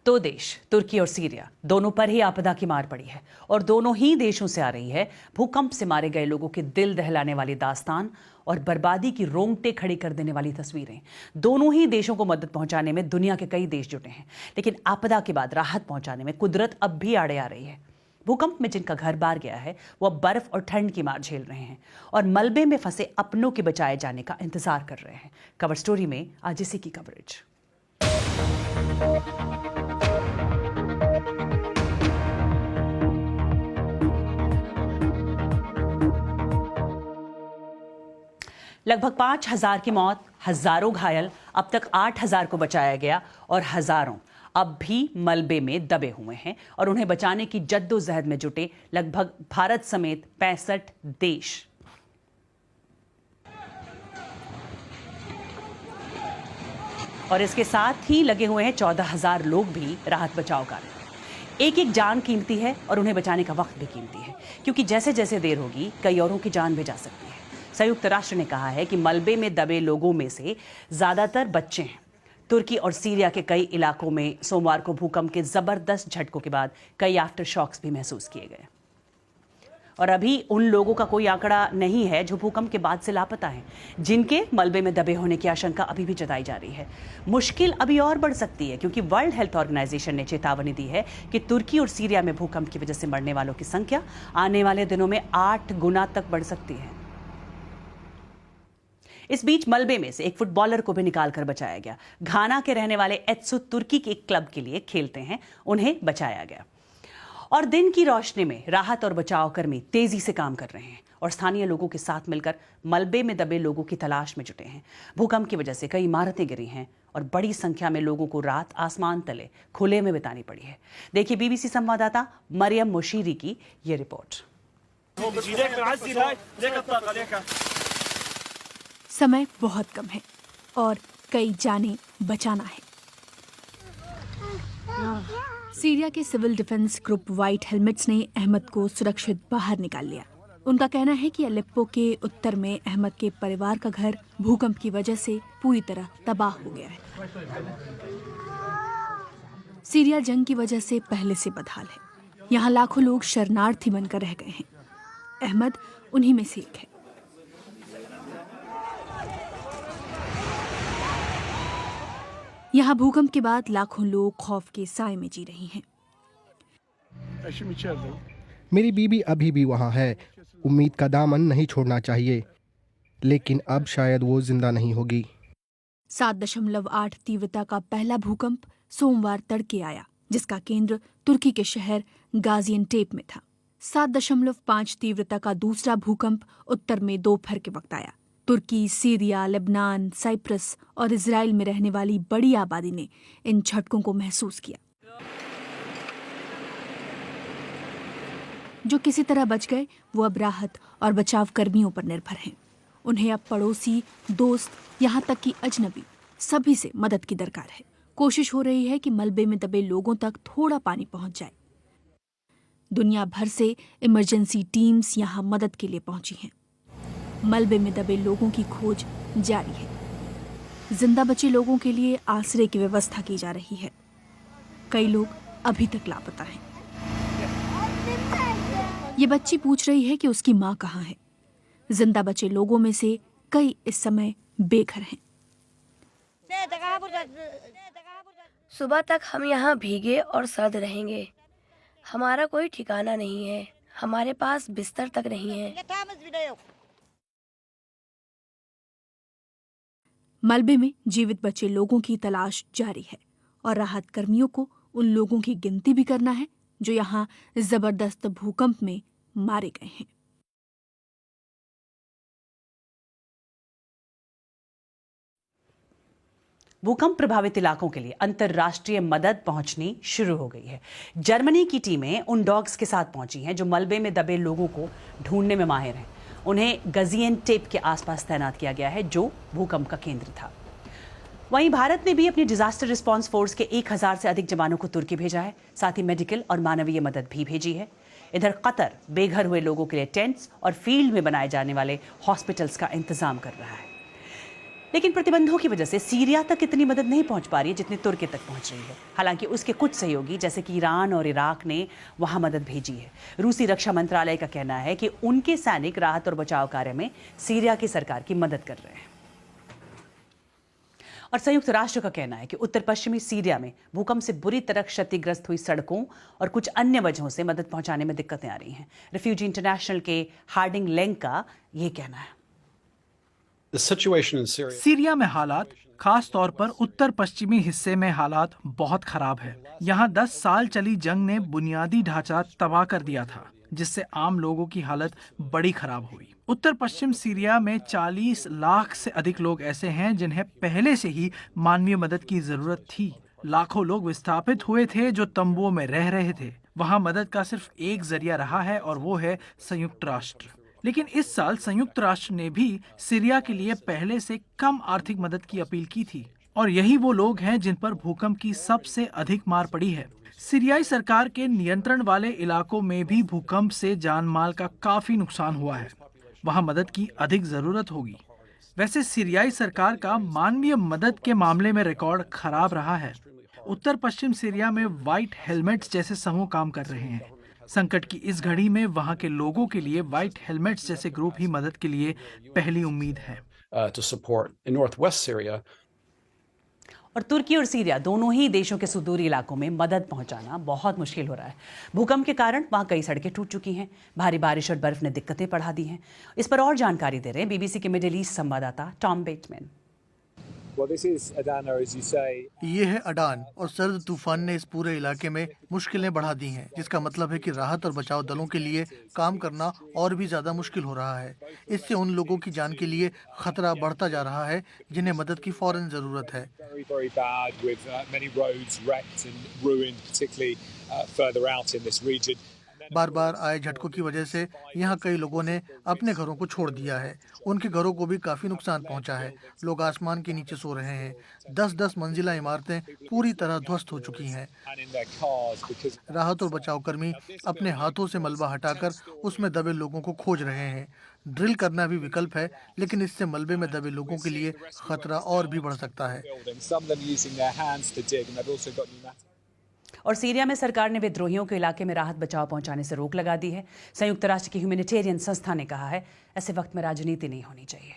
दो देश तुर्की और सीरिया दोनों पर ही आपदा की मार पड़ी है और दोनों ही देशों से आ रही है भूकंप से मारे गए लोगों के दिल दहलाने वाली दास्तान और बर्बादी की रोंगटे खड़ी कर देने वाली तस्वीरें। दोनों ही देशों को मदद पहुंचाने में दुनिया के कई देश जुटे हैं, लेकिन आपदा के बाद राहत पहुंचाने में कुदरत अब भी आड़े आ रही है। भूकंप में जिनका घर बार गया है वो अब बर्फ और ठंड की मार झेल रहे हैं और मलबे में फंसे अपनों के बचाए जाने का इंतजार कर रहे हैं। कवर स्टोरी में आज इसी की कवरेज। लगभग 5,000 की मौत, हजारों घायल, अब तक 8,000 को बचाया गया और हजारों अब भी मलबे में दबे हुए हैं और उन्हें बचाने की जद्दोजहद में जुटे लगभग भारत समेत 65 देश। और इसके साथ ही लगे हुए हैं 14,000 लोग भी राहत बचाव कार्य में। एक एक जान कीमती है और उन्हें बचाने का वक्त भी कीमती है, क्योंकि जैसे जैसे देर होगी कई औरों की जान भी जा सकती है। संयुक्त राष्ट्र ने कहा है कि मलबे में दबे लोगों में से ज्यादातर बच्चे हैं। तुर्की और सीरिया के कई इलाकों में सोमवार को भूकंप के जबरदस्त झटकों के बाद कई आफ्टर शॉक्स भी महसूस किए गए और अभी उन लोगों का कोई आंकड़ा नहीं है जो भूकंप के बाद से लापता हैं, जिनके मलबे में दबे होने की आशंका अभी भी जताई जा रही है। मुश्किल अभी और बढ़ सकती है, क्योंकि वर्ल्ड हेल्थ ऑर्गेनाइजेशन ने चेतावनी दी है कि तुर्की और सीरिया में भूकंप की वजह से मरने वालों की संख्या आने वाले दिनों में 8 गुना तक बढ़ सकती है। इस बीच मलबे में से एक फुटबॉलर को भी निकालकर बचाया गया। घाना के रहने वाले एत्सु तुर्की के एक क्लब के लिए खेलते हैं, उन्हें बचाया गया और दिन की रोशनी में राहत और बचाव कर्मी तेजी से काम कर रहे हैं और स्थानीय लोगों के साथ मिलकर मलबे में दबे लोगों की तलाश में जुटे हैं। भूकंप की वजह से कई इमारतें गिरी हैं और बड़ी संख्या में लोगों को रात आसमान तले खुले में बितानी पड़ी है। देखिए बीबीसी संवाददाता मरियम मुशीरी की ये रिपोर्ट। समय बहुत कम है और कई जानें बचाना है। सीरिया के civil defence group white helmets ने अहमद को सुरक्षित बाहर निकाल लिया। उनका कहना है कि अलेप्पो के उत्तर में अहमद के परिवार का घर भूकंप की वजह से पूरी तरह तबाह हो गया है। सीरिया जंग की वजह से पहले से बदहाल है। यहाँ लाखों लोग शरणार्थी बनकर रह गए हैं। अहमद उन्हीं में से एक है। यहाँ भूकंप के बाद लाखों लोग खौफ के साए में जी रही हैं। मेरी बीबी अभी भी वहाँ है। उम्मीद का दामन नहीं छोड़ना चाहिए, लेकिन अब शायद वो जिंदा नहीं होगी। 7.8 तीव्रता का पहला भूकंप सोमवार तड़के आया, जिसका केंद्र तुर्की के शहर गाजियनटेप में था। 7.5 तीव्रता का दूसरा भूकंप उत्तर में दोपहर के वक्त आया। तुर्की, सीरिया, लेबनान, साइप्रस और इजराइल में रहने वाली बड़ी आबादी ने इन झटकों को महसूस किया। जो किसी तरह बच गए वो अब राहत और बचाव कर्मियों पर निर्भर हैं। उन्हें अब पड़ोसी, दोस्त, यहाँ तक कि अजनबी सभी से मदद की दरकार है। कोशिश हो रही है कि मलबे में दबे लोगों तक थोड़ा पानी पहुंच जाए। दुनिया भर से इमरजेंसी टीम्स यहाँ मदद के लिए पहुंची हैं। मलबे में दबे लोगों की खोज जारी है। जिंदा बचे लोगों के लिए आश्रय की व्यवस्था की जा रही है। कई लोग अभी तक लापता हैं। ये बच्ची पूछ रही है कि उसकी माँ कहाँ है। जिंदा बचे लोगों में से कई इस समय बेघर हैं। सुबह तक हम यहाँ भीगे और सर्द रहेंगे। हमारा कोई ठिकाना नहीं है। हमारे पास बिस्तर तक नहीं है। मलबे में जीवित बचे लोगों की तलाश जारी है और राहत कर्मियों को उन लोगों की गिनती भी करना है जो यहाँ जबरदस्त भूकंप में मारे गए हैं। भूकंप प्रभावित इलाकों के लिए अंतर्राष्ट्रीय मदद पहुंचनी शुरू हो गई है। जर्मनी की टीमें उन डॉग्स के साथ पहुंची हैं जो मलबे में दबे लोगों को ढूंढने में माहिर हैं। उन्हें गाजियनटेप के आसपास तैनात किया गया है, जो भूकंप का केंद्र था। वहीं भारत ने भी अपनी डिजास्टर रिस्पांस फोर्स के 1,000 से अधिक जवानों को तुर्की भेजा है। साथ ही मेडिकल और मानवीय मदद भी भेजी है। इधर कतर बेघर हुए लोगों के लिए टेंट्स और फील्ड में बनाए जाने वाले हॉस्पिटल्स का इंतजाम कर रहा है। लेकिन प्रतिबंधों की वजह से सीरिया तक इतनी मदद नहीं पहुंच पा रही है जितनी तुर्की तक पहुंच रही है। हालांकि उसके कुछ सहयोगी जैसे कि ईरान और इराक ने वहां मदद भेजी है। रूसी रक्षा मंत्रालय का कहना है कि उनके सैनिक राहत और बचाव कार्य में सीरिया की सरकार की मदद कर रहे हैं। और संयुक्त राष्ट्र का कहना है कि उत्तर पश्चिमी सीरिया में भूकंप से बुरी तरह क्षतिग्रस्त हुई सड़कों और कुछ अन्य वजहों से मदद पहुंचाने में दिक्कतें आ रही हैं। रिफ्यूजी इंटरनेशनल के हार्डिंग लेंग का ये कहना है। सीरिया में हालात, खास तौर पर उत्तर पश्चिमी हिस्से में हालात बहुत खराब है। यहाँ 10 साल चली जंग ने बुनियादी ढांचा तबाह कर दिया था, जिससे आम लोगों की हालत बड़ी खराब हुई। उत्तर पश्चिम सीरिया में 40 लाख से अधिक लोग ऐसे हैं जिन्हें पहले से ही मानवीय मदद की जरूरत थी। लाखों लोग विस्थापित हुए थे जो तंबुओं में रह रहे थे। वहाँ मदद का सिर्फ एक जरिया रहा है और वो है संयुक्त राष्ट्र। लेकिन इस साल संयुक्त राष्ट्र ने भी सीरिया के लिए पहले से कम आर्थिक मदद की अपील की थी, और यही वो लोग हैं जिन पर भूकंप की सबसे अधिक मार पड़ी है। सीरियाई सरकार के नियंत्रण वाले इलाकों में भी भूकंप से जान माल का काफी नुकसान हुआ है। वहां मदद की अधिक जरूरत होगी। वैसे सीरियाई सरकार का मानवीय मदद के मामले में रिकॉर्ड खराब रहा है। उत्तर पश्चिम सीरिया में व्हाइट हेलमेट्स जैसे समूह काम कर रहे हैं। संकट की इस घड़ी में वहां के लोगों के लिए व्हाइट हेलमेट्स जैसे ग्रुप ही मदद के लिए पहली उम्मीद है। और तुर्की और सीरिया दोनों ही देशों के सुदूरी इलाकों में मदद पहुंचाना बहुत मुश्किल हो रहा है। भूकंप के कारण वहां कई सड़कें टूट चुकी हैं। भारी बारिश और बर्फ ने दिक्कतें बढ़ा दी हैं। इस पर और जानकारी दे रहे हैं बीबीसी के मिडिल ईस्ट संवाददाता टॉम बेटमैन। ये है अडान और सर्द तूफान ने इस पूरे इलाके में मुश्किलें बढ़ा दी हैं, जिसका मतलब है कि राहत और बचाव दलों के लिए काम करना और भी ज्यादा मुश्किल हो रहा है। इससे उन लोगों की जान के लिए खतरा बढ़ता जा रहा है जिन्हें मदद की फौरन जरूरत है। बार बार आए झटकों की वजह से यहाँ कई लोगों ने अपने घरों को छोड़ दिया है। उनके घरों को भी काफी नुकसान पहुँचा है। लोग आसमान के नीचे सो रहे हैं। 10-10 मंजिला इमारतें पूरी तरह ध्वस्त हो चुकी हैं। राहत और बचाव कर्मी अपने हाथों से मलबा हटाकर उसमें दबे लोगों को खोज रहे हैं। ड्रिल करना भी विकल्प है, लेकिन इससे मलबे में दबे लोगों के लिए खतरा और भी बढ़ सकता है। और सीरिया में सरकार ने विद्रोहियों के इलाके में राहत बचाव पहुंचाने से रोक लगा दी है। संयुक्त राष्ट्र की ह्यूमैनिटेरियन संस्था ने कहा है, ऐसे वक्त में राजनीति नहीं होनी चाहिए।